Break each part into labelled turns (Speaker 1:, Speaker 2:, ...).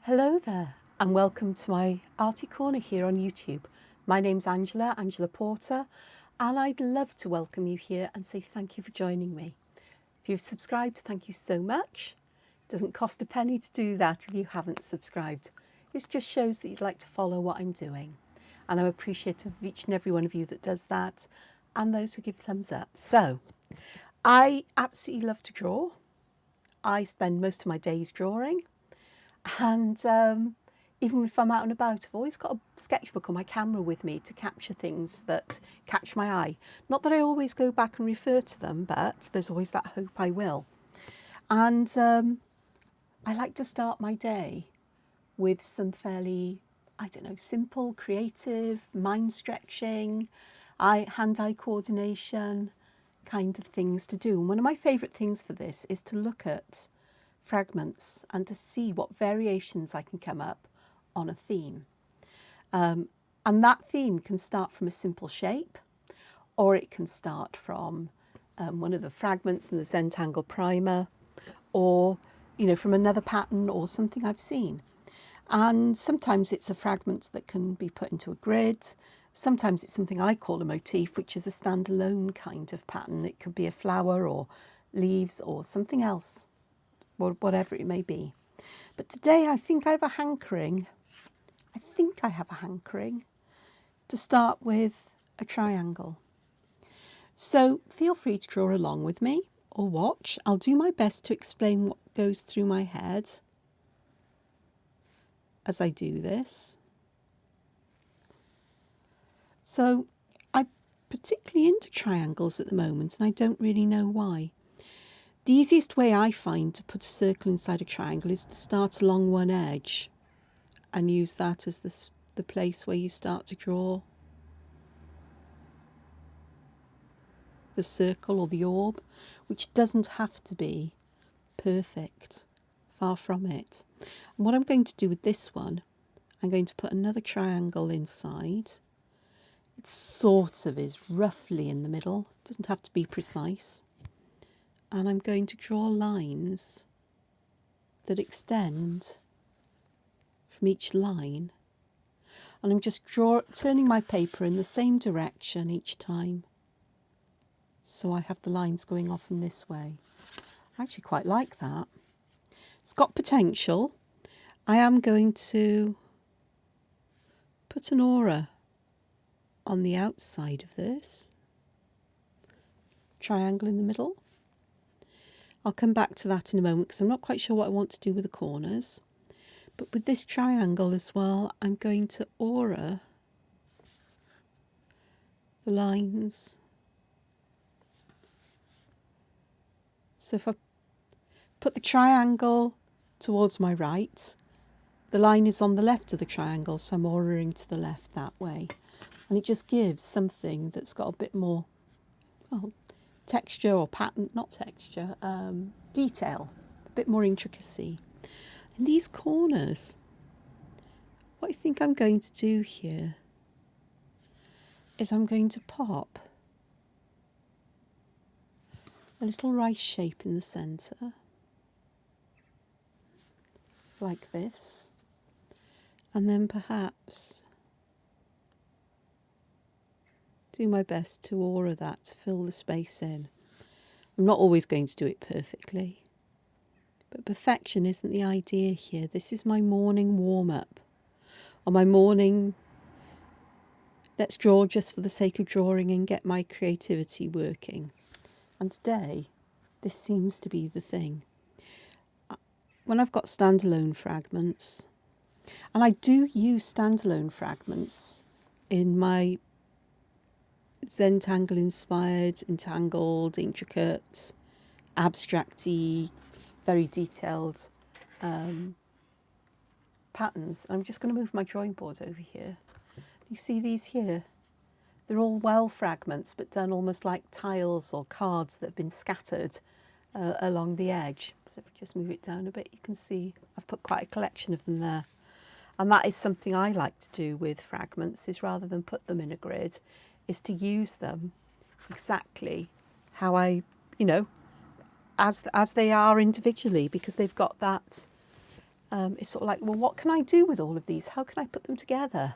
Speaker 1: Hello there and welcome to my Arty Corner here on YouTube. My name's Angela Porter, and I'd love to welcome you here and say thank you for joining me. If you've subscribed, thank you so much. It doesn't cost a penny to do that if you haven't subscribed. It just shows that you'd like to follow what I'm doing. And I'm appreciative of each and every one of you that does that and those who give thumbs up. So, I absolutely love to draw. I spend most of my days drawing. And even if I'm out and about, I've always got a sketchbook or my camera with me to capture things that catch my eye. Not that I always go back and refer to them, but there's always that hope I will. And I like to start my day with some fairly, simple, creative, mind-stretching, hand-eye coordination kind of things to do. And one of my favourite things for this is to look at fragments and to see what variations I can come up on a theme. And that theme can start from a simple shape, or it can start from one of the fragments in the Zentangle primer, or from another pattern or something I've seen. And sometimes it's a fragment that can be put into a grid. Sometimes it's something I call a motif, which is a standalone kind of pattern. It could be a flower or leaves or something else, or whatever it may be. But today I think I have a hankering to start with a triangle. So feel free to draw along with me or watch. I'll do my best to explain what goes through my head as I do this. So I'm particularly into triangles at the moment, and I don't really know why. The easiest way I find to put a circle inside a triangle is to start along one edge and use that as the place where you start to draw the circle or the orb, which doesn't have to be perfect, far from it. And what I'm going to do with this one, I'm going to put another triangle inside. It sort of is roughly in the middle, it doesn't have to be precise. And I'm going to draw lines that extend from each line. And I'm just turning my paper in the same direction each time. So I have the lines going off in this way. I actually quite like that. It's got potential. I am going to put an aura on the outside of this. Triangle in the middle. I'll come back to that in a moment because I'm not quite sure what I want to do with the corners. But with this triangle as well, I'm going to aura the lines. So if I put the triangle towards my right, the line is on the left of the triangle, so I'm auraing to the left that way. And it just gives something that's got a bit more, texture or pattern, not texture, detail, a bit more intricacy. And these corners, what I think I'm going to do here is I'm going to pop a little rice shape in the centre, like this, and then perhaps do my best to aura that, to fill the space in. I'm not always going to do it perfectly, but perfection isn't the idea here. This is my morning warm-up, or my morning, let's draw just for the sake of drawing and get my creativity working. And today, this seems to be the thing. When I've got standalone fragments, and I do use standalone fragments in my Zentangle inspired, entangled, intricate, abstracty, very detailed patterns. I'm just going to move my drawing board over here. You see these here? They're all well fragments, but done almost like tiles or cards that have been scattered along the edge. So if I just move it down a bit, you can see I've put quite a collection of them there. And that is something I like to do with fragments, is rather than put them in a grid, is to use them exactly how I, as they are individually, because they've got that it's sort of like, well, what can I do with all of these? How can I put them together?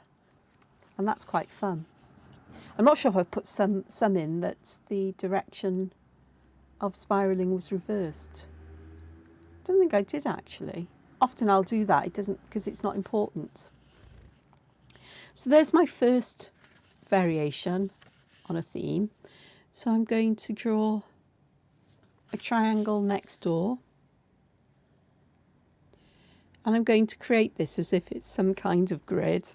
Speaker 1: And that's quite fun. I'm not sure if I put some in that the direction of spiralling was reversed. I don't think I did actually. Often I'll do that. It doesn't, because it's not important. So there's my first variation on a theme. So I'm going to draw a triangle next door. And I'm going to create this as if it's some kind of grid.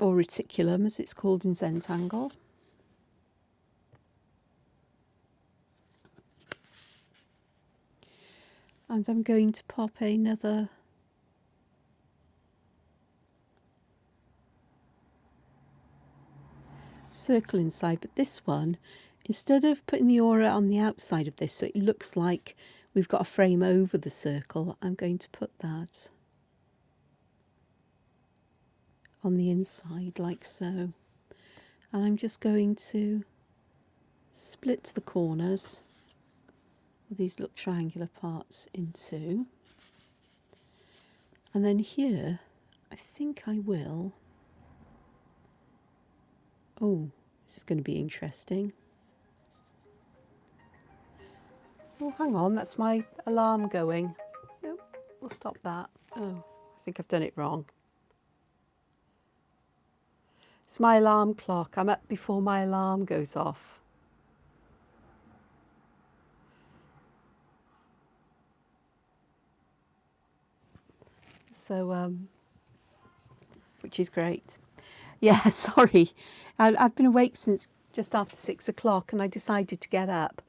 Speaker 1: Or reticulum, as it's called in Zentangle. And I'm going to pop another circle inside, but this one, instead of putting the aura on the outside of this so it looks like we've got a frame over the circle, I'm going to put that on the inside like so. And I'm just going to split the corners of these little triangular parts in two. And then here, I think I will... Oh, this is going to be interesting. Oh, hang on, that's my alarm going. Nope, we'll stop that. Oh, I think I've done it wrong. It's my alarm clock. I'm up before my alarm goes off. So, which is great. Yeah, sorry. I've been awake since just after 6 o'clock and I decided to get up.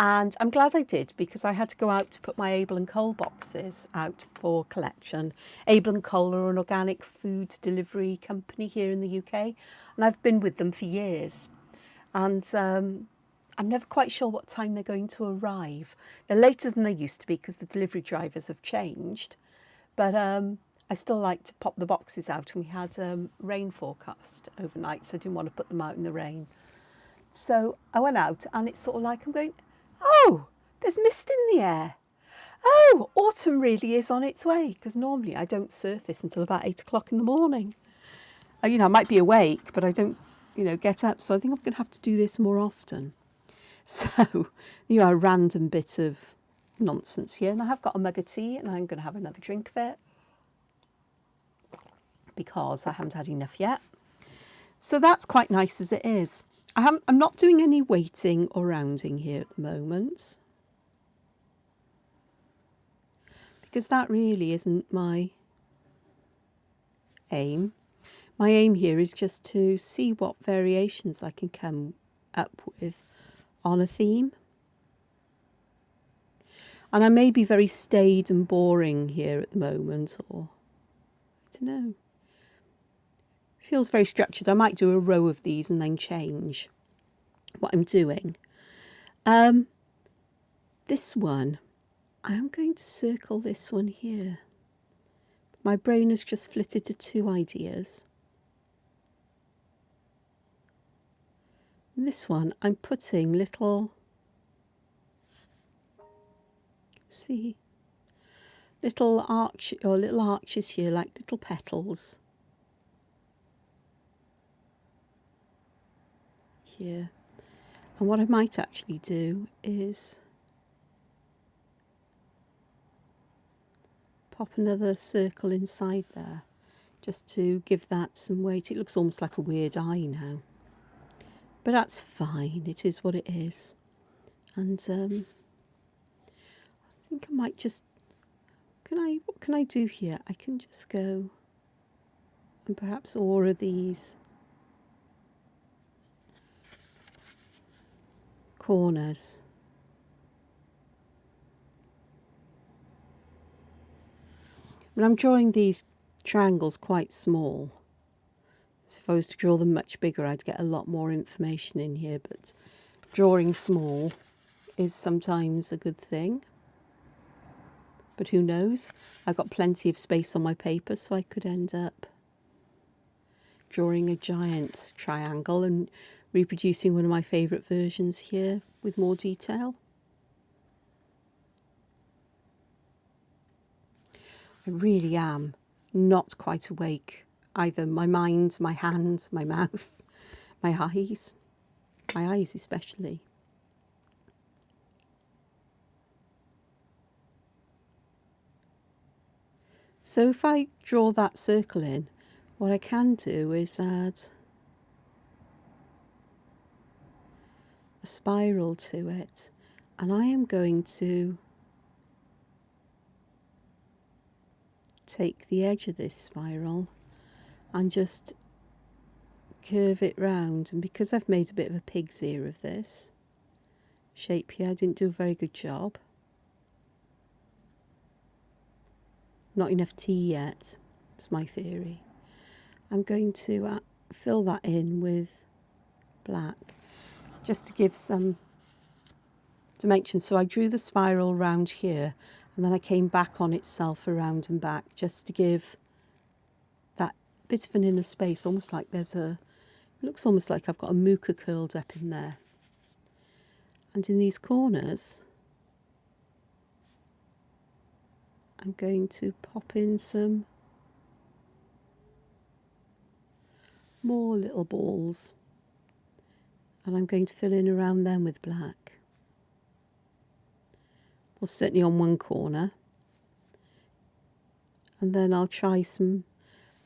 Speaker 1: And I'm glad I did, because I had to go out to put my Abel and Cole boxes out for collection. Abel and Cole are an organic food delivery company here in the UK, and I've been with them for years. And I'm never quite sure what time they're going to arrive. They're later than they used to be because the delivery drivers have changed. But I still like to pop the boxes out, and we had rain forecast overnight, so I didn't want to put them out in the rain. So I went out, and it's sort of like I'm going, oh, there's mist in the air. Oh, autumn really is on its way, because normally I don't surface until about 8 o'clock in the morning. You know, I might be awake, but I don't, you know, get up. So I think I'm going to have to do this more often. So, you know, a random bit of nonsense here. And I have got a mug of tea, and I'm going to have another drink of it, because I haven't had enough yet. So that's quite nice as it is. I'm not doing any weighting or rounding here at the moment, because that really isn't my aim. My aim here is just to see what variations I can come up with on a theme. And I may be very staid and boring here at the moment, or I don't know. Feels very structured. I might do a row of these and then change what I'm doing. This one, I'm going to circle this one here. My brain has just flitted to two ideas. This one, I'm putting little, see, little arches here, like little petals. Here. And what I might actually do is pop another circle inside there, just to give that some weight. It looks almost like a weird eye now, but that's fine. It is what it is. And I think I might just, what can I do here? I can just go and perhaps aura these corners. And I'm drawing these triangles quite small. So if I was to draw them much bigger, I'd get a lot more information in here, but drawing small is sometimes a good thing. But who knows? I've got plenty of space on my paper, so I could end up drawing a giant triangle and reproducing one of my favourite versions here with more detail. I really am not quite awake. Either my mind, my hand, my mouth, my eyes especially. So if I draw that circle in, what I can do is add a spiral to it, and I am going to take the edge of this spiral and just curve it round. And because I've made a bit of a pig's ear of this shape here, I didn't do a very good job. Not enough tea yet, it's my theory. I'm going to fill that in with black just to give some dimension. So I drew the spiral round here, and then I came back on itself around and back just to give that bit of an inner space, almost like it looks almost like I've got a mooka curled up in there. And in these corners, I'm going to pop in some more little balls, and I'm going to fill in around them with black. Well, certainly on one corner, and then I'll try some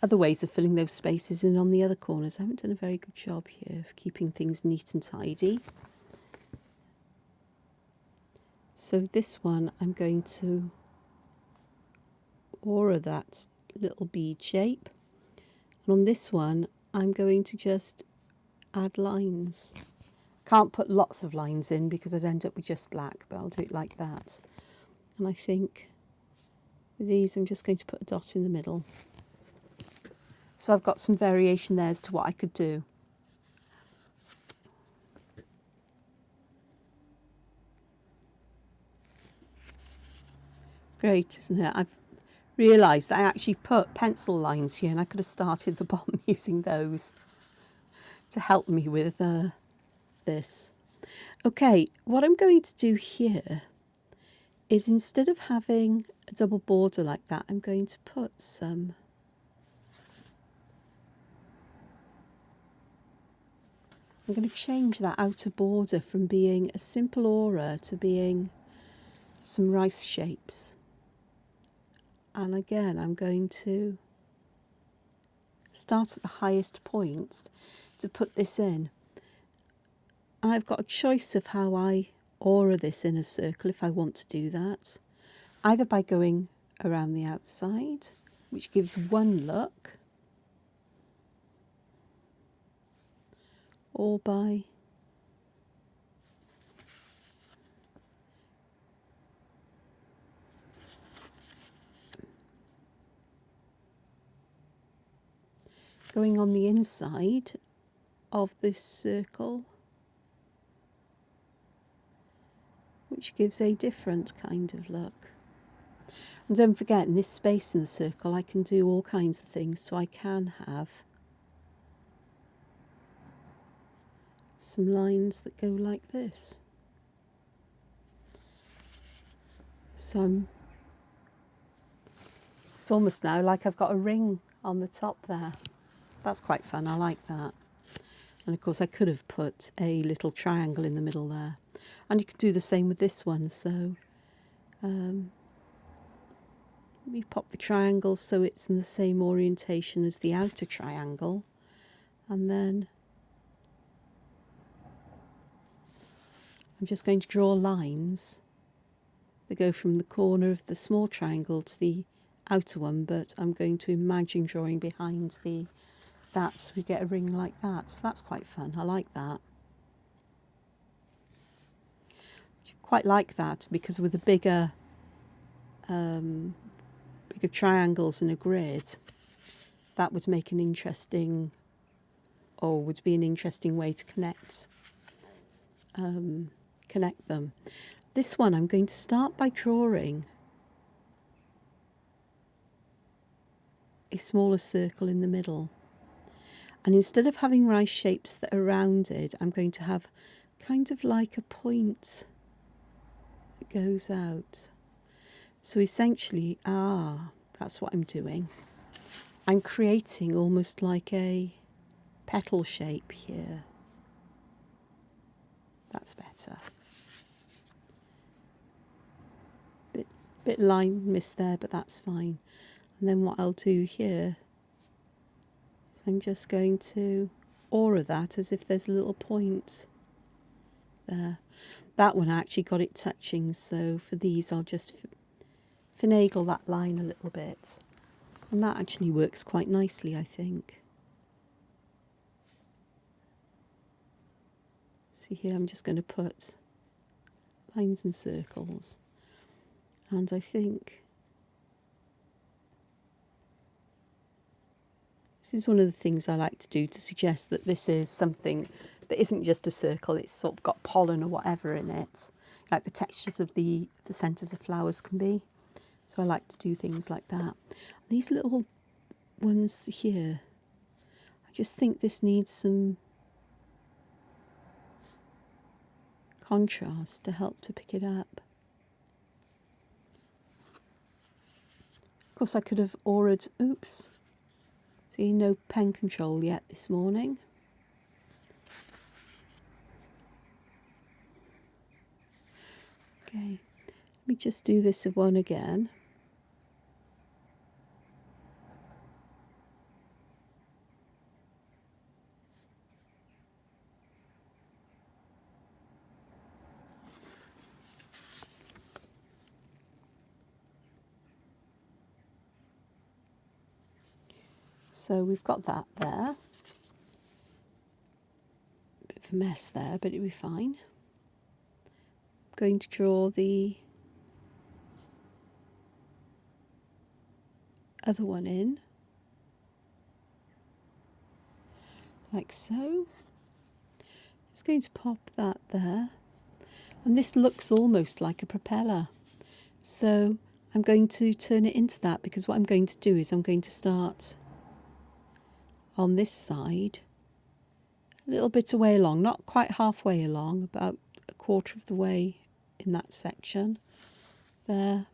Speaker 1: other ways of filling those spaces in on the other corners. I haven't done a very good job here of keeping things neat and tidy. So this one I'm going to aura that little bead shape, and on this one I'm going to just add lines. Can't put lots of lines in because I'd end up with just black, but I'll do it like that. And I think with these I'm just going to put a dot in the middle. So I've got some variation there as to what I could do. Great, isn't it? I've realised that I actually put pencil lines here, and I could have started the bottom using those to help me with this. Okay, what I'm going to do here is, instead of having a double border like that, I'm going to put some I'm going to change that outer border from being a simple aura to being some rice shapes. And again, I'm going to start at the highest point to put this in. And I've got a choice of how I aura this inner circle if I want to do that. Either by going around the outside, which gives one look, or by going on the inside of this circle, which gives a different kind of look. And don't forget, in this space in the circle, I can do all kinds of things. So I can have some lines that go like this. So it's almost now like I've got a ring on the top there. That's quite fun, I like that. And of course I could have put a little triangle in the middle there. And you could do the same with this one. So we pop the triangle so it's in the same orientation as the outer triangle. And then I'm just going to draw lines that go from the corner of the small triangle to the outer one, but I'm going to imagine drawing behind that so we get a ring like that. So that's quite fun, I like that. Quite like that because with the bigger triangles in a grid, that would make an interesting, or would be an interesting way to connect them. This one I'm going to start by drawing a smaller circle in the middle. And instead of having rice shapes that are rounded, I'm going to have kind of like a point that goes out. So essentially, that That's what I'm doing. I'm creating almost like a petal shape here. That's better. Bit line missed there, but that's fine. And then what I'll do here is I'm just going to aura that as if there's a little point there. That one I actually got it touching, so for these I'll just finagle that line a little bit. And that actually works quite nicely, I think. See here, I'm just going to put lines and circles. And I think this is one of the things I like to do to suggest that this is something that isn't just a circle, it's sort of got pollen or whatever in it, like the textures of the centres of flowers can be. So I like to do things like that. These little ones here, I just think this needs some contrast to help to pick it up. Of course I could have auraed, oops, see, no pen control yet this morning. Okay, let me just do this one again. So we've got that there. Bit of a mess there, but it'll be fine. I'm going to draw the other one in, like so. Just going to pop that there. And this looks almost like a propeller. So I'm going to turn it into that, because what I'm going to do is I'm going to start on this side, a little bit away along, not quite halfway along, about a quarter of the way in that section. There.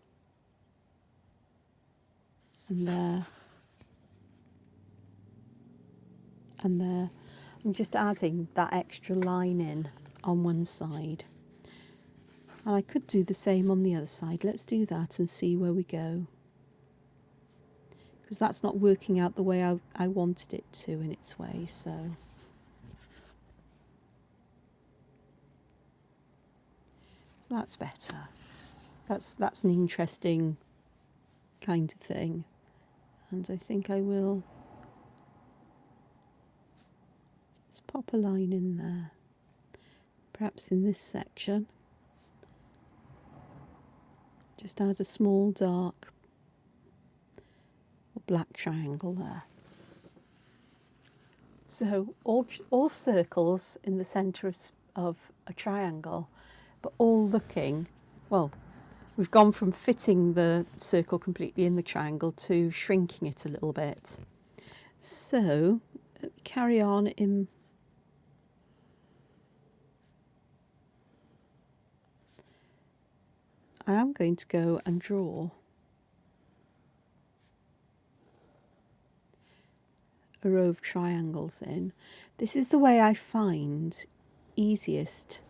Speaker 1: And there. And there. I'm just adding that extra line in on one side. And I could do the same on the other side. Let's do that and see where we go. Because that's not working out the way I wanted it to in its way, so. That's better. That's an interesting kind of thing. And I think I will just pop a line in there. Perhaps in this section. Just add a small dark or black triangle there. So all circles in the centre of a triangle, but all looking, well, we've gone from fitting the circle completely in the triangle to shrinking it a little bit. So let me carry on in. I am going to go and draw a row of triangles in. This is the way I find easiest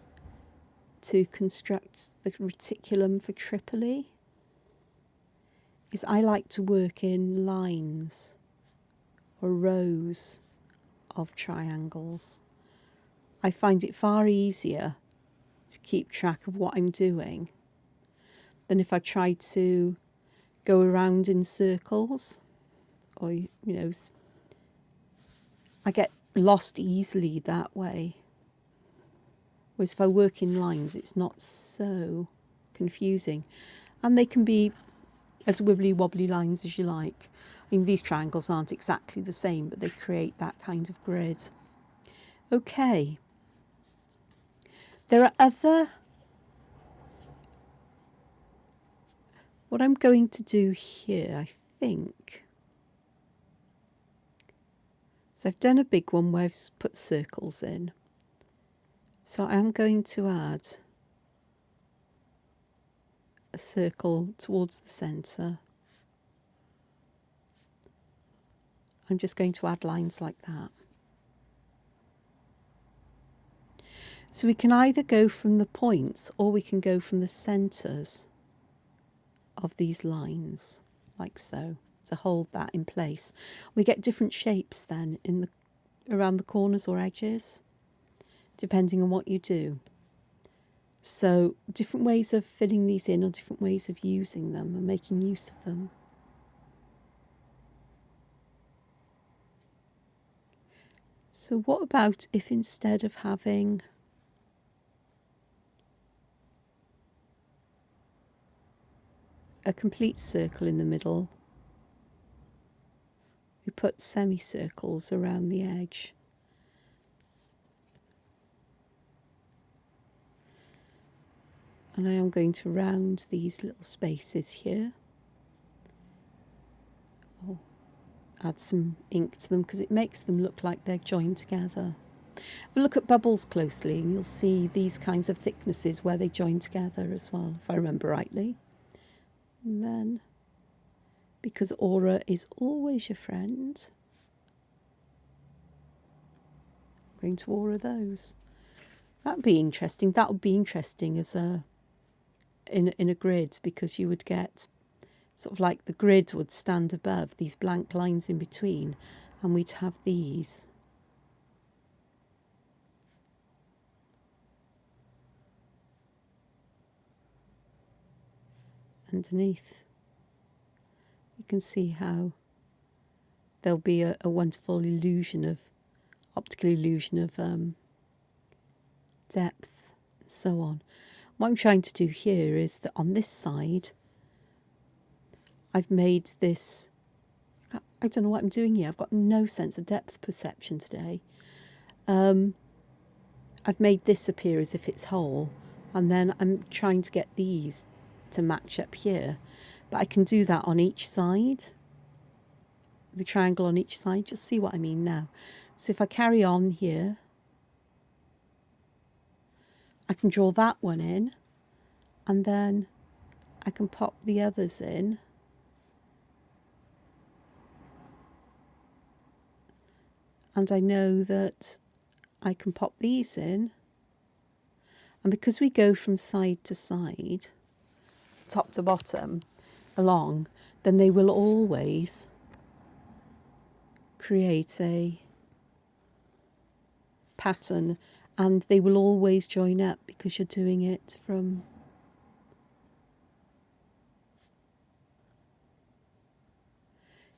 Speaker 1: to construct the reticulum for Tripoli, is I like to work in lines or rows of triangles. I find it far easier to keep track of what I'm doing than if I try to go around in circles, or, you know, I get lost easily that way. Whereas if I work in lines, it's not so confusing. And they can be as wibbly-wobbly lines as you like. I mean, these triangles aren't exactly the same, but they create that kind of grid. Okay. There are other. What I'm going to do here, I think. So I've done a big one where I've put circles in. So I'm going to add a circle towards the centre. I'm just going to add lines like that. So we can either go from the points or we can go from the centres of these lines, like so, to hold that in place. We get different shapes then in the around the corners or edges, depending on what you do. So different ways of filling these in or different ways of using them and making use of them. So what about if instead of having a complete circle in the middle, we put semicircles around the edge? And I am going to round these little spaces here. Or add some ink to them because it makes them look like they're joined together. Have a look at bubbles closely and you'll see these kinds of thicknesses where they join together as well, if I remember rightly. And then, because aura is always your friend, I'm going to aura those. That'd be interesting. That would be interesting as a in a grid, because you would get sort of like the grid would stand above these blank lines in between, and we'd have these underneath. You can see how there'll be a wonderful illusion of, optical illusion of depth and so on. What I'm trying to do here is that on this side I've made this, I don't know what I'm doing here, I've got no sense of depth perception today. I've made this appear as if it's whole, and then I'm trying to get these to match up here, but I can do that on each side, the triangle on each side. Just see what I mean now. So if I carry on here, I can draw that one in, and then I can pop the others in. And I know that I can pop these in. And because we go from side to side, top to bottom, along, then they will always create a pattern, and they will always join up because you're doing it from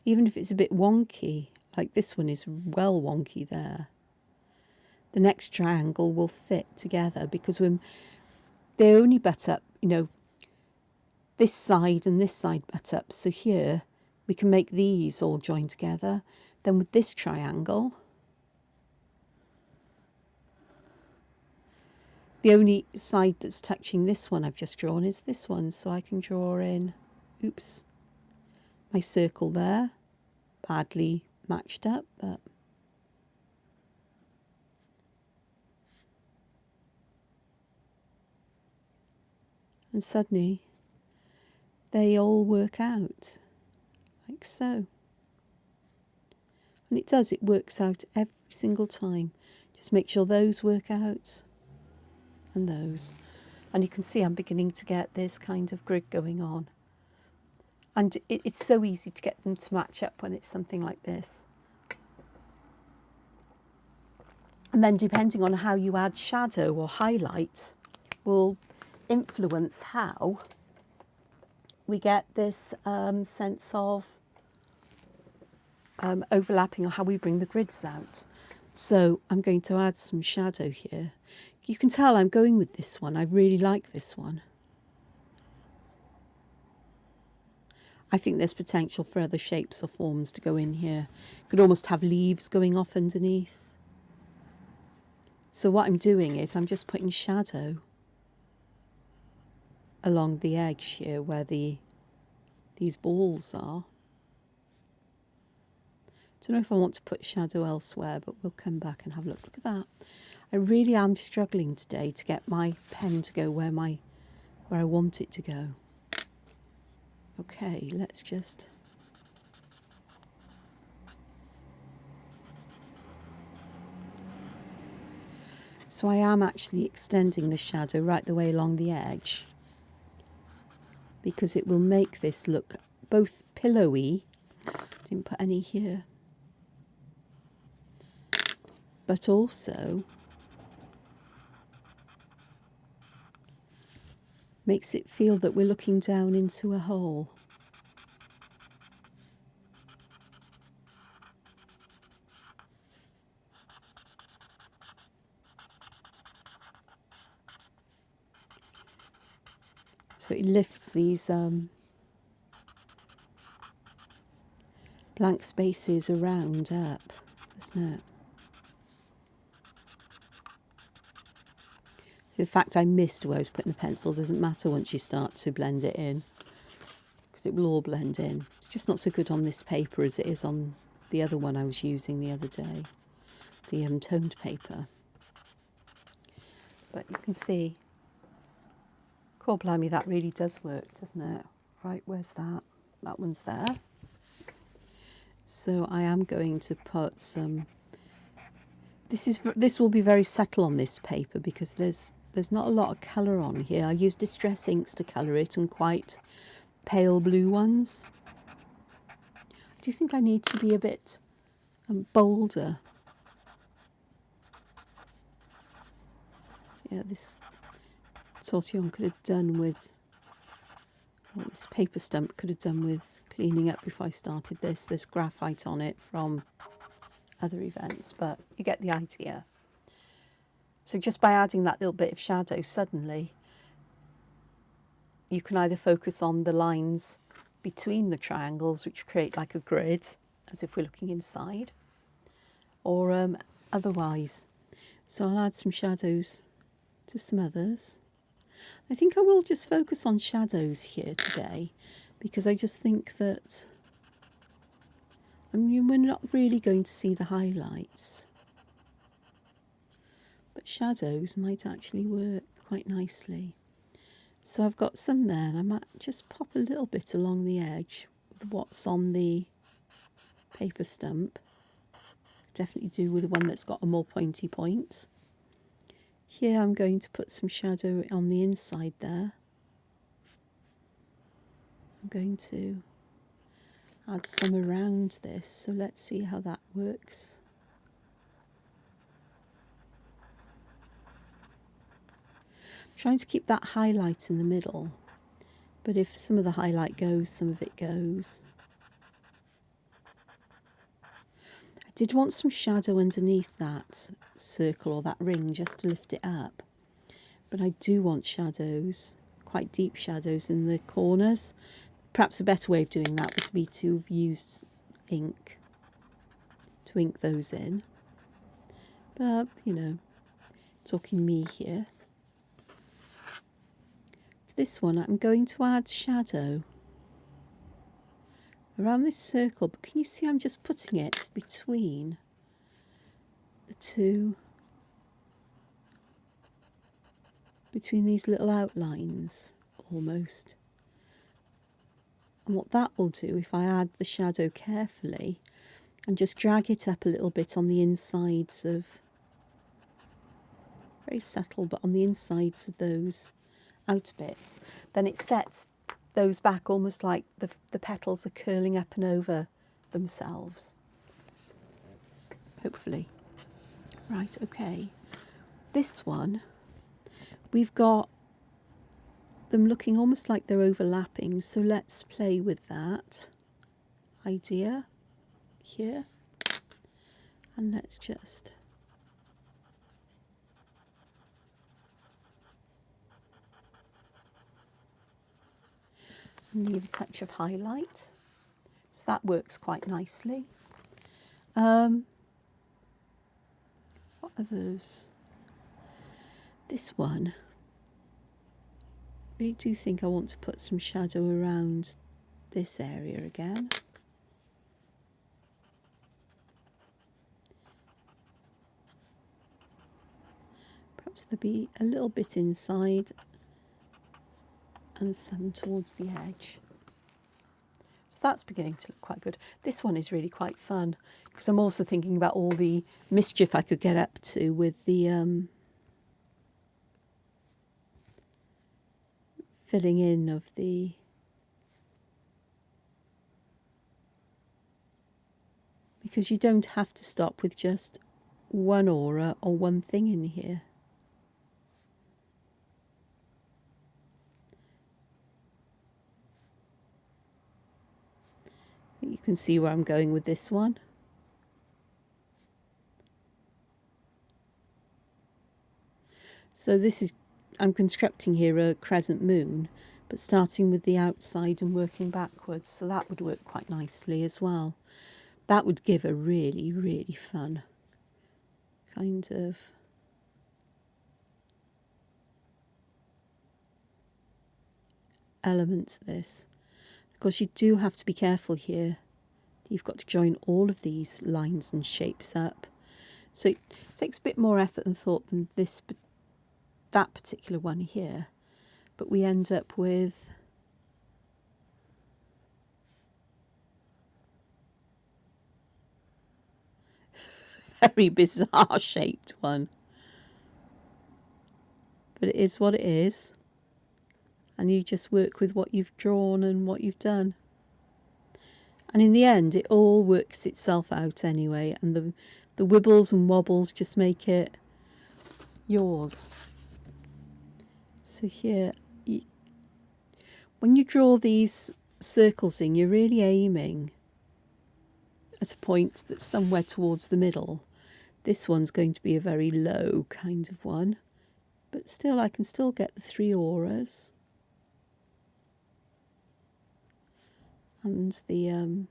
Speaker 1: even if it's a bit wonky, like this one is well wonky there, the next triangle will fit together because when they only butt up, you know, this side and this side butt up. So here we can make these all join together. Then with this triangle, the only side that's touching this one I've just drawn is this one. So I can draw in, oops, my circle there, badly matched up, but and suddenly they all work out like so. And it does, it works out every single time. Just make sure those work out and those. And you can see I'm beginning to get this kind of grid going on. And it's so easy to get them to match up when it's something like this. And then depending on how you add shadow or highlight will influence how we get this sense of overlapping, or how we bring the grids out. So I'm going to add some shadow here. You can tell I'm going with this one. I really like this one. I think there's potential for other shapes or forms to go in here. Could almost have leaves going off underneath. So what I'm doing is I'm just putting shadow along the edge here where these balls are. Don't know if I want to put shadow elsewhere, but we'll come back and have a look. Look at that. I really am struggling today to get my pen to go where I want it to go. Okay, let's just So I am actually extending the shadow right the way along the edge, because it will make this look both pillowy, didn't put any here, but also makes it feel that we're looking down into a hole. So it lifts these blank spaces around up, doesn't it? So the fact I missed where I was putting the pencil doesn't matter once you start to blend it in, because it will all blend in. It's just not so good on this paper as it is on the other one I was using the other day, the toned paper. But you can see, God blimey, that really does work, doesn't it? Right, where's that? That one's there. So I am going to put some, this will be very subtle on this paper because there's not a lot of colour on here. I use distress inks to colour it and quite pale blue ones. Do you think I need to be a bit bolder? Yeah, this tortillon could have done with, well, this paper stump could have done with cleaning up before I started this. There's graphite on it from other events, but you get the idea. So just by adding that little bit of shadow, suddenly you can either focus on the lines between the triangles, which create like a grid, as if we're looking inside, or otherwise. So I'll add some shadows to some others. I think I will just focus on shadows here today, because I just think that, I mean, we're not really going to see the highlights, but shadows might actually work quite nicely. So I've got some there, and I might just pop a little bit along the edge with what's on the paper stump. Definitely do with the one that's got a more pointy point. Here I'm going to put some shadow on the inside there. I'm going to add some around this, so let's see how that works. I'm trying to keep that highlight in the middle, but if some of the highlight goes, some of it goes. I did want some shadow underneath that circle or that ring just to lift it up, but I do want shadows, quite deep shadows in the corners. Perhaps a better way of doing that would be to have used ink to ink those in, but you know, talking me here. For this one I'm going to add shadow around this circle, but can you see I'm just putting it between the two, between these little outlines almost. And what that will do, if I add the shadow carefully and just drag it up a little bit on the insides of, very subtle, but on the insides of those outer bits, then it sets those back almost like the petals are curling up and over themselves. Hopefully. Right, okay. This one, we've got them looking almost like they're overlapping, so let's play with that idea here, and let's just leave a touch of highlight, so that works quite nicely. What others? This one, I really do think I want to put some shadow around this area again. Perhaps there'll be a little bit inside and some towards the edge. So that's beginning to look quite good. This one is really quite fun because I'm also thinking about all the mischief I could get up to with the filling in of the because you don't have to stop with just one aura or one thing in here. You can see where I'm going with this one. So this is, I'm constructing here a crescent moon, but starting with the outside and working backwards. So that would work quite nicely as well. That would give a really, really fun kind of element to this. Of course, you do have to be careful here. You've got to join all of these lines and shapes up. So it takes a bit more effort and thought than that particular one here. But we end up with a very bizarre shaped one. But it is what it is. And you just work with what you've drawn and what you've done. And in the end, it all works itself out anyway. And the wibbles and wobbles just make it yours. So here, when you draw these circles in, you're really aiming at a point that's somewhere towards the middle. This one's going to be a very low kind of one. But still, I can still get the 3 auras. And the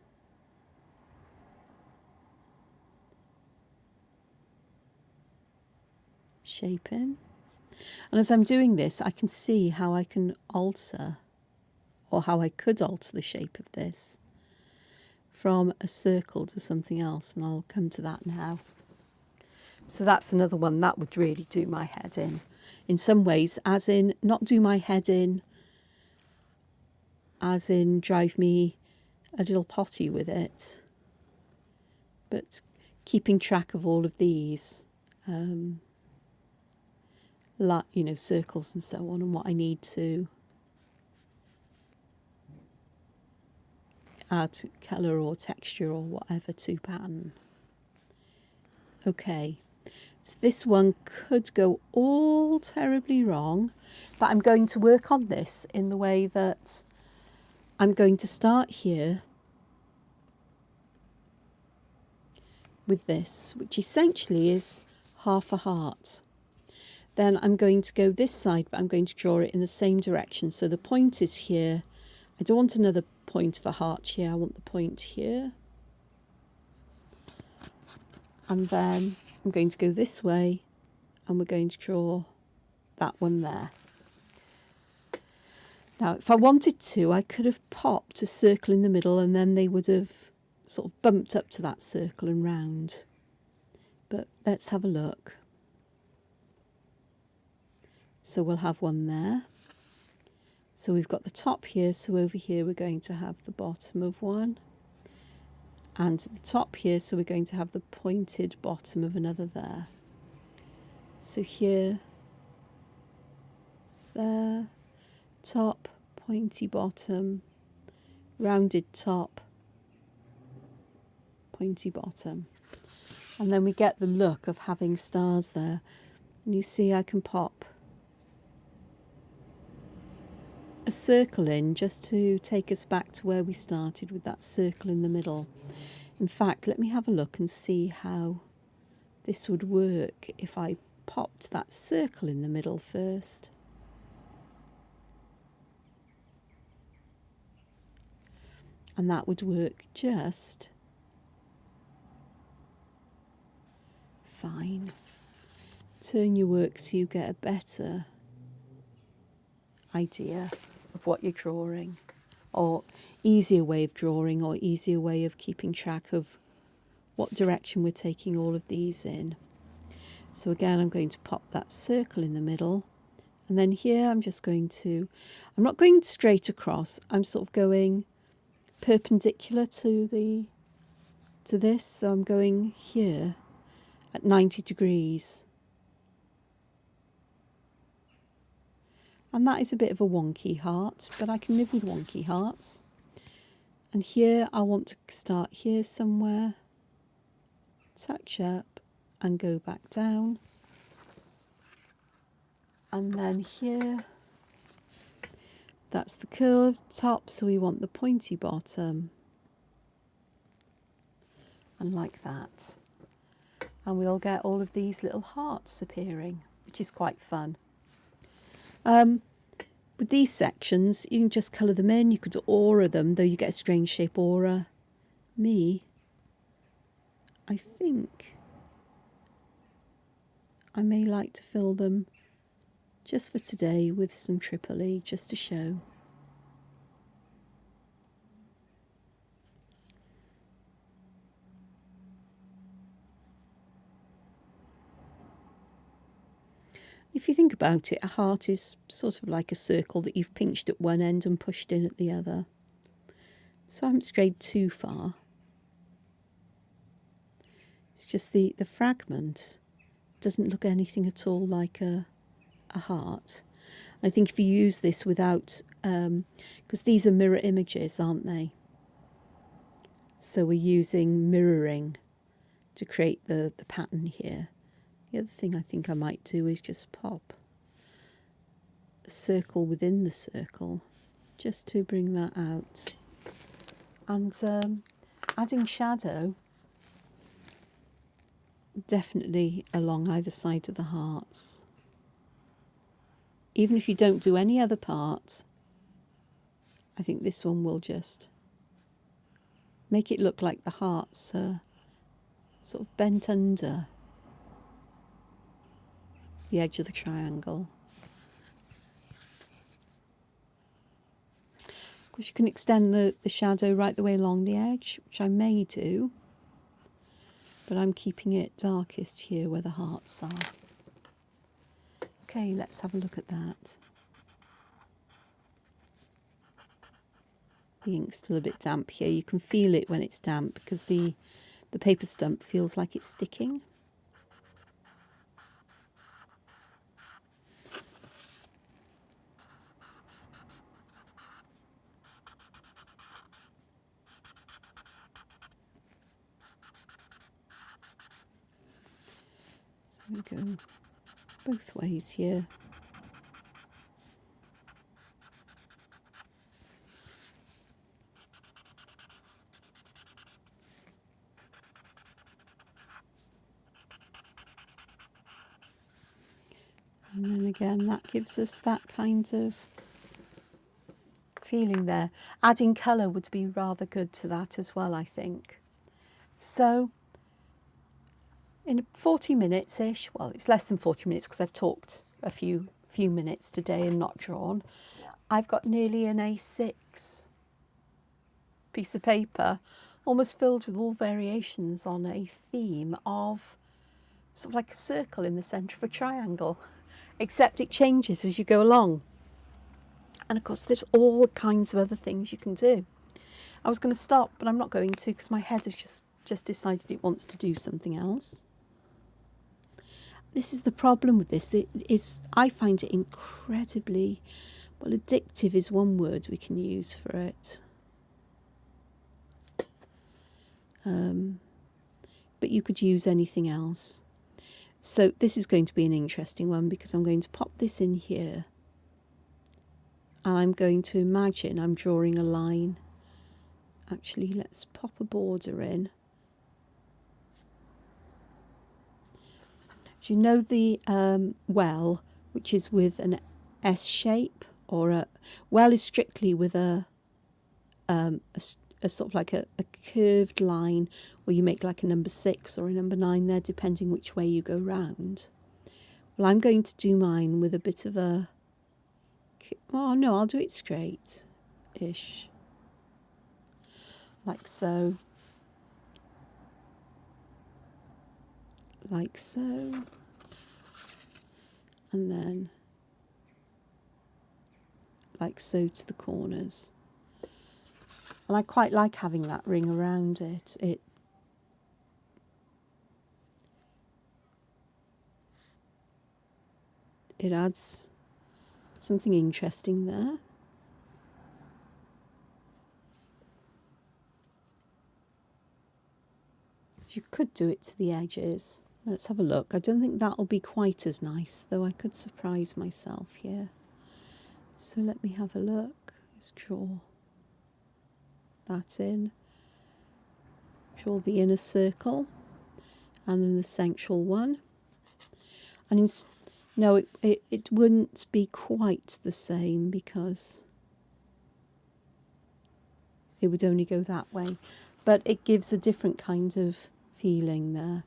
Speaker 1: shaping. And as I'm doing this, I can see how I can alter, or how I could alter the shape of this from a circle to something else, and I'll come to that now. So that's another one that would really do my head in some ways, as in not do my head in, as in drive me a little potty with it, but keeping track of all of these, you know, circles and so on, and what I need to add colour or texture or whatever to pattern. Okay, so this one could go all terribly wrong, but I'm going to work on this in the way that I'm going to start here with this, which essentially is half a heart. Then I'm going to go this side, but I'm going to draw it in the same direction. So the point is here. I don't want another point of a heart here. I want the point here. And then I'm going to go this way, and we're going to draw that one there. Now, if I wanted to, I could have popped a circle in the middle, and then they would have sort of bumped up to that circle and round. But let's have a look. So we'll have one there. So we've got the top here, so over here we're going to have the bottom of one. And the top here, so we're going to have the pointed bottom of another there. So here, there, top, pointy bottom, rounded top, pointy bottom. And then we get the look of having stars there. And you see I can pop a circle in just to take us back to where we started with that circle in the middle. In fact, let me have a look and see how this would work if I popped that circle in the middle first. And that would work just fine. Turn your work so you get a better idea of what you're drawing, or easier way of drawing, or easier way of keeping track of what direction we're taking all of these in. So again, I'm going to pop that circle in the middle, and then here I'm just going to, I'm not going straight across, I'm sort of going perpendicular to this, so I'm going here at 90 degrees. And that is a bit of a wonky heart, but I can live with wonky hearts. And here I want to start here somewhere, touch up and go back down. And then here, that's the curved top, so we want the pointy bottom. And like that. And we'll get all of these little hearts appearing, which is quite fun. With these sections, you can just colour them in. You could aura them, though you get a strange shape aura. I think I may like to fill them just for today with some Tripoli, just to show. If you think about it, a heart is sort of like a circle that you've pinched at one end and pushed in at the other. So I haven't strayed too far. It's just the fragment doesn't look anything at all like a heart. I think if you use this without, because these are mirror images, aren't they? So we're using mirroring to create the pattern here. The other thing I think I might do is just pop a circle within the circle, just to bring that out. And adding shadow, definitely along either side of the hearts. Even if you don't do any other part, I think this one will just make it look like the hearts are sort of bent under the edge of the triangle. Of course, you can extend the shadow right the way along the edge, which I may do, but I'm keeping it darkest here where the hearts are. Okay, let's have a look at that. The ink's still a bit damp here. You can feel it when it's damp because the paper stump feels like it's sticking. So we go both ways here. And then again, that gives us that kind of feeling there. Adding colour would be rather good to that as well, I think. So in 40 minutes-ish, well, it's less than 40 minutes because I've talked a few minutes today and not drawn, I've got nearly an A6 piece of paper, almost filled with all variations on a theme of sort of like a circle in the centre of a triangle, except it changes as you go along. And of course, there's all kinds of other things you can do. I was going to stop, but I'm not going to because my head has just decided it wants to do something else. This is the problem with this. I find it incredibly, well, addictive is one word we can use for it. But you could use anything else. So this is going to be an interesting one because I'm going to pop this in here. And I'm going to imagine I'm drawing a line. Actually, let's pop a border in. Do you know the well, which is with an S shape, or a well is strictly with a sort of like a curved line where you make like a number 6 or a number 9 there, depending which way you go round. Well, I'm going to do mine with a bit of a, oh no, I'll do it straight-ish, like so, like so, and then like so to the corners. And I quite like having that ring around it. It adds something interesting there. You could do it to the edges. Let's have a look. I don't think that'll be quite as nice, though I could surprise myself here. So let me have a look. Let's draw that in. Draw the inner circle and then the central one. And no, it wouldn't be quite the same because it would only go that way. But it gives a different kind of feeling there.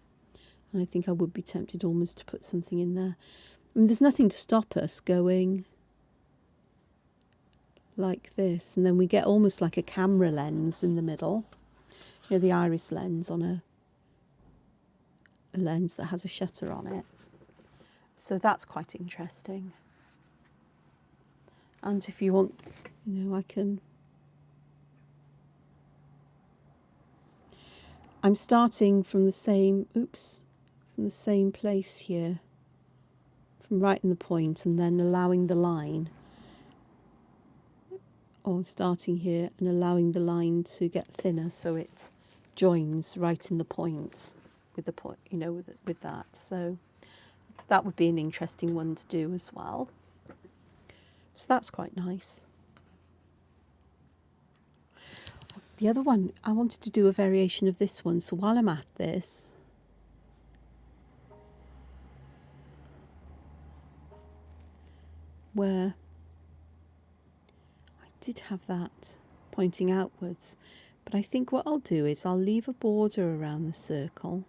Speaker 1: And I think I would be tempted almost to put something in there. I mean, there's nothing to stop us going like this. And then we get almost like a camera lens in the middle. You know, the iris lens on a lens that has a shutter on it. So that's quite interesting. And if you want, you know, I'm starting from the same, from the same place here, from right in the point, and then allowing the line, or starting here and allowing the line to get thinner so it joins right in the point with the point, you know, with that. So that would be an interesting one to do as well. So that's quite nice. The other one, I wanted to do a variation of this one. So while I'm at this, where I did have that pointing outwards, but I think what I'll do is I'll leave a border around the circle,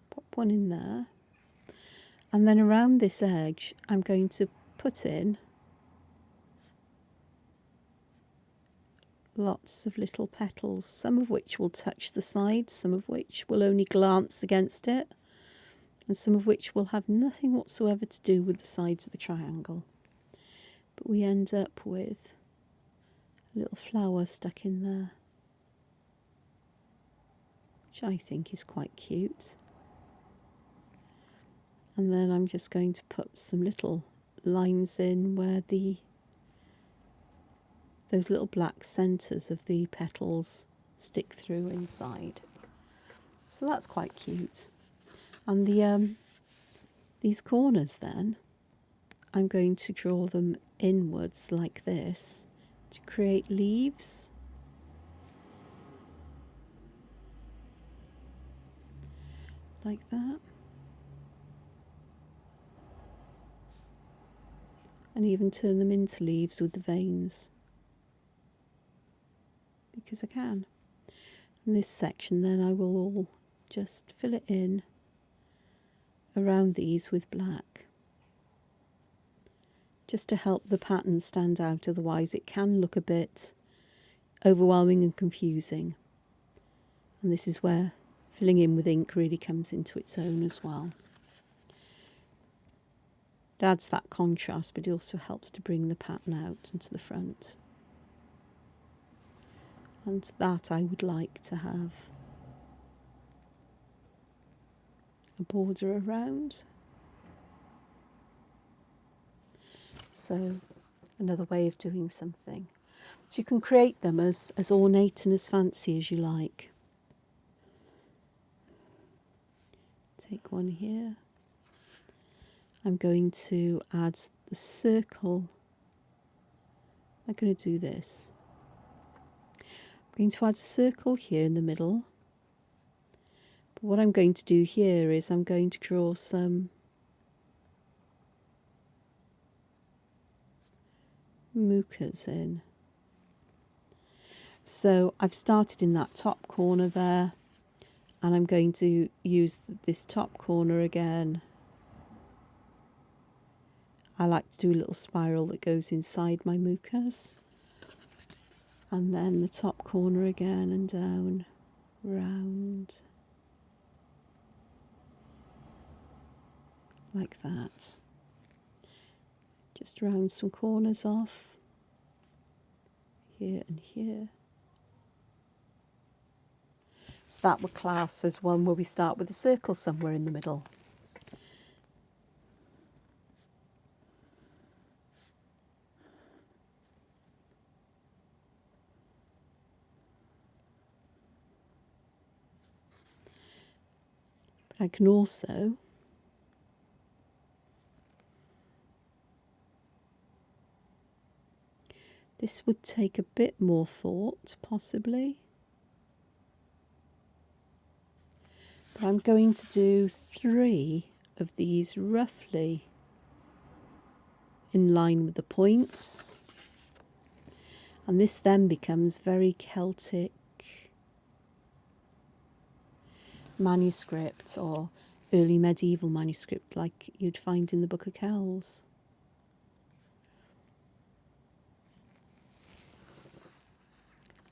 Speaker 1: pop one in there, and then around this edge I'm going to put in lots of little petals, some of which will touch the sides, some of which will only glance against it, and some of which will have nothing whatsoever to do with the sides of the triangle. But we end up with a little flower stuck in there, which I think is quite cute. And then I'm just going to put some little lines in where those little black centres of the petals stick through inside. So that's quite cute. And these corners then, I'm going to draw them inwards like this to create leaves. Like that. And even turn them into leaves with the veins, because I can. And this section then I will all just fill it in around these with black, just to help the pattern stand out, otherwise it can look a bit overwhelming and confusing. And this is where filling in with ink really comes into its own as well. It adds that contrast, but it also helps to bring the pattern out and to the front. And that I would like to have a border around. So another way of doing something. So you can create them as ornate and as fancy as you like. Take one here. I'm going to add the circle. I'm going to do this. I'm going to add a circle here in the middle. But what I'm going to do here is I'm going to draw some mucas in. So I've started in that top corner there, and I'm going to use this top corner again. I like to do a little spiral that goes inside my mucas, and then the top corner again and down, round, like that. Just round some corners off, here and here. So that would class as one where we start with a circle somewhere in the middle. But I can also this would take a bit more thought, possibly. But I'm going to do 3 of these roughly in line with the points. And this then becomes very Celtic manuscript, or early medieval manuscript like you'd find in the Book of Kells.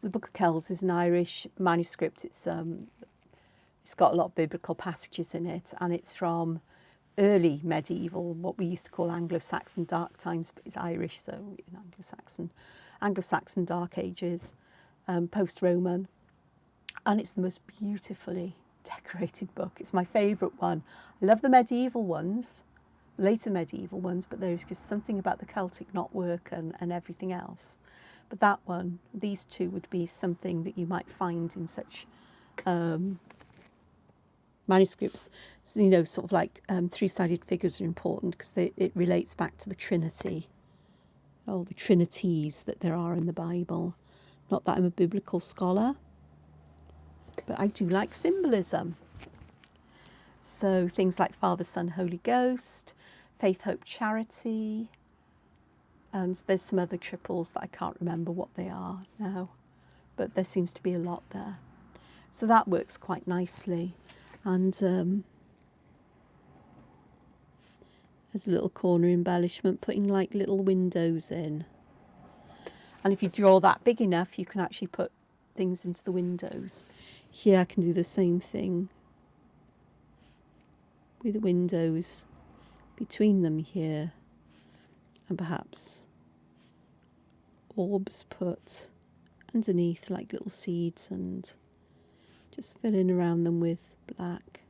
Speaker 1: The Book of Kells is an Irish manuscript. It's got a lot of biblical passages in it, and it's from early medieval, what we used to call Anglo-Saxon dark times, but it's Irish, so Anglo-Saxon dark ages, post-Roman, and it's the most beautifully decorated book. It's my favourite one. I love the medieval ones, later medieval ones, but there's just something about the Celtic knotwork and everything else. But that one, these 2 would be something that you might find in such manuscripts. So, you know, sort of like 3-sided figures are important because it relates back to the Trinity, all the Trinities that there are in the Bible. Not that I'm a biblical scholar, but I do like symbolism. So things like Father, Son, Holy Ghost, faith, hope, charity, and there's some other triples that I can't remember what they are now, but there seems to be a lot there. So that works quite nicely. And there's a little corner embellishment, putting like little windows in. And if you draw that big enough, you can actually put things into the windows. Here I can do the same thing with windows between them here, and perhaps orbs put underneath like little seeds, and just fill in around them with black.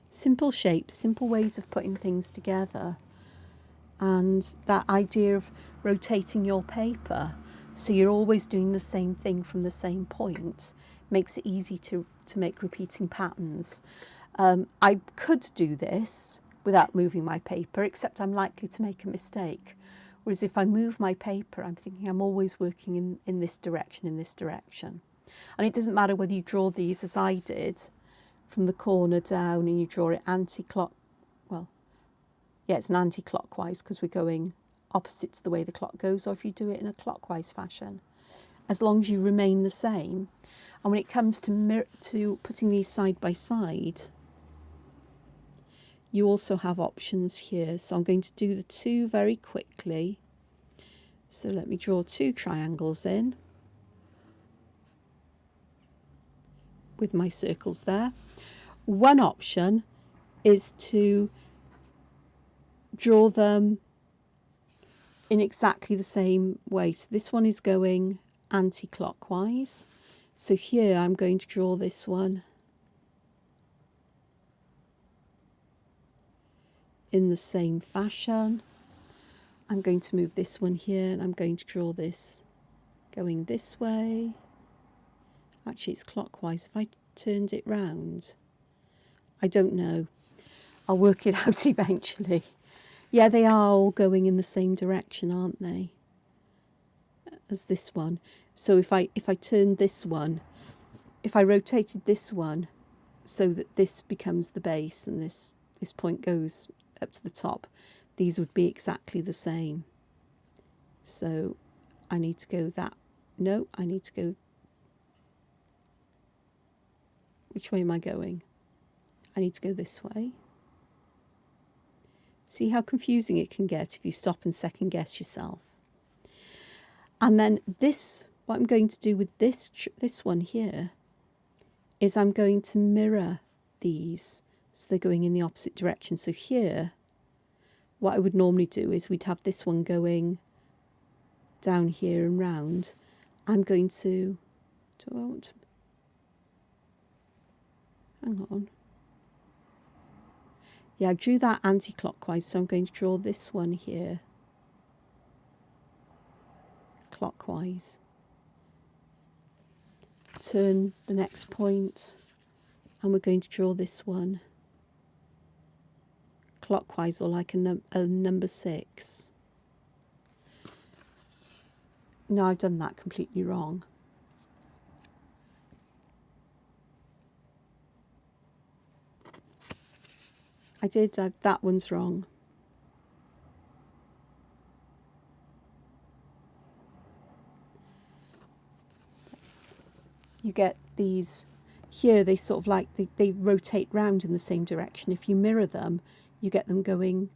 Speaker 1: Simple shapes, simple ways of putting things together, and that idea of rotating your paper so you're always doing the same thing from the same point makes it easy to make repeating patterns. I could do this without moving my paper, except I'm likely to make a mistake. Whereas if I move my paper, I'm thinking I'm always working in this direction, And it doesn't matter whether you draw these as I did, from the corner down, and you draw it it's an anti-clockwise because we're going opposite to the way the clock goes, or if you do it in a clockwise fashion, as long as you remain the same. And when it comes to putting these side by side, you also have options here. So I'm going to do the 2 very quickly. So let me draw 2 triangles in with my circles there. One option is to draw them in exactly the same way. So this one is going anti-clockwise. So here I'm going to draw this one in the same fashion. I'm going to move this one here, and I'm going to draw this going this way. Actually, it's clockwise. If I turned it round, I don't know. I'll work it out eventually. Yeah, they are all going in the same direction, aren't they? As this one. So if I turned this one, if I rotated this one so that this becomes the base and this point goes up to the top, these would be exactly the same. So I need to go I need to go. Which way am I going? I need to go this way. See how confusing it can get if you stop and second guess yourself. And then what I'm going to do with this one here is I'm going to mirror these so they're going in the opposite direction. So here, what I would normally do is we'd have this one going down here and round. I'm going to, hang on. Yeah, I drew that anti-clockwise, so I'm going to draw this one here clockwise. turn the next point, and we're going to draw this one clockwise, or like a number 6. No, I've done that completely wrong. That one's wrong. You get these here, they sort of like, they rotate round in the same direction. If you mirror them, you get them going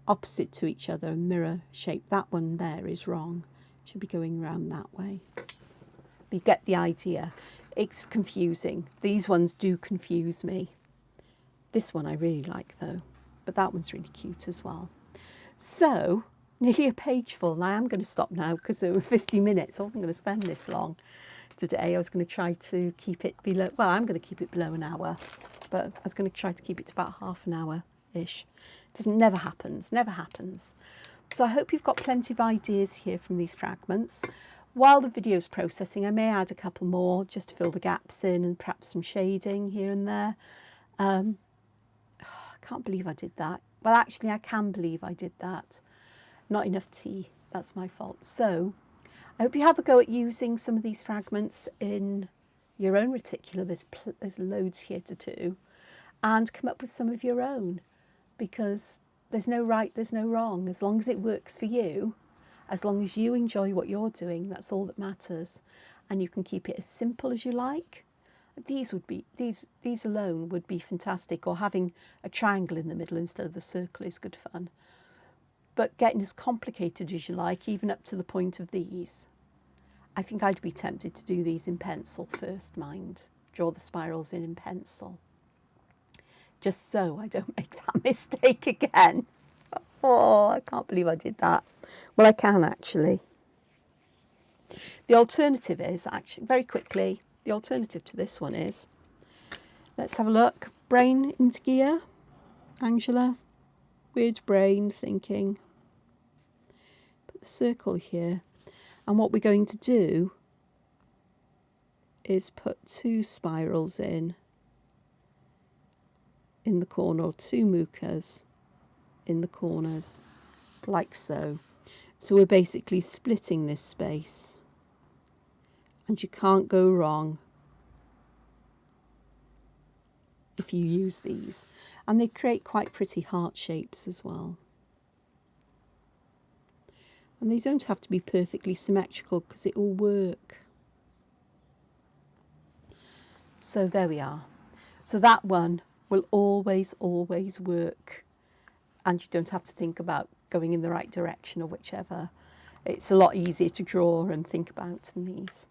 Speaker 1: opposite to each other, mirror shape. That one there is wrong. Should be going round that way. But you get the idea. It's confusing. These ones do confuse me. This one I really like though, but that one's really cute as well. So, nearly a page full. Now I'm going to stop now because over 50 minutes. I wasn't going to spend this long today. I was going to try to keep it below, well, I'm going to keep it below an hour, but I was going to try to keep it to about half an hour-ish. Never happens, never happens. So I hope you've got plenty of ideas here from these fragments. While the video's processing, I may add a couple more just to fill the gaps in and perhaps some shading here and there. I can't believe I did that. Well, actually, I can believe I did that. Not enough tea. That's my fault. So I hope you have a go at using some of these fragments in your own reticular. There's loads here to do. And come up with some of your own, because there's no right, there's no wrong. As long as it works for you, as long as you enjoy what you're doing, that's all that matters. And you can keep it as simple as you like. These alone would be fantastic, or having a triangle in the middle instead of the circle is good fun. But getting as complicated as you like, even up to the point of these. I think I'd be tempted to do these in pencil first, mind. Draw the spirals in pencil. Just so I don't make that mistake again. Oh, I can't believe I did that. Well, I can actually. The alternative is, actually, very quickly, the alternative to this one is, let's have a look. Brain into gear. Angela. Weird brain thinking. Put the circle here. And what we're going to do is put 2 spirals in the corner, or 2 mukas in the corners, like so. So we're basically splitting this space. And you can't go wrong if you use these. And they create quite pretty heart shapes as well. And they don't have to be perfectly symmetrical because it will work. So there we are. So that one will always, always work. And you don't have to think about going in the right direction or whichever. It's a lot easier to draw and think about than these.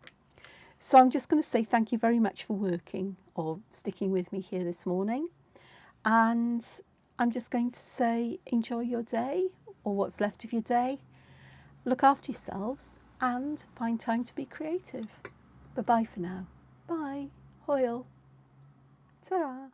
Speaker 1: So I'm just going to say thank you very much for working or sticking with me here this morning. And I'm just going to say enjoy your day, or what's left of your day. Look after yourselves and find time to be creative. Bye-bye for now. Bye. Hoil. Ta-ra.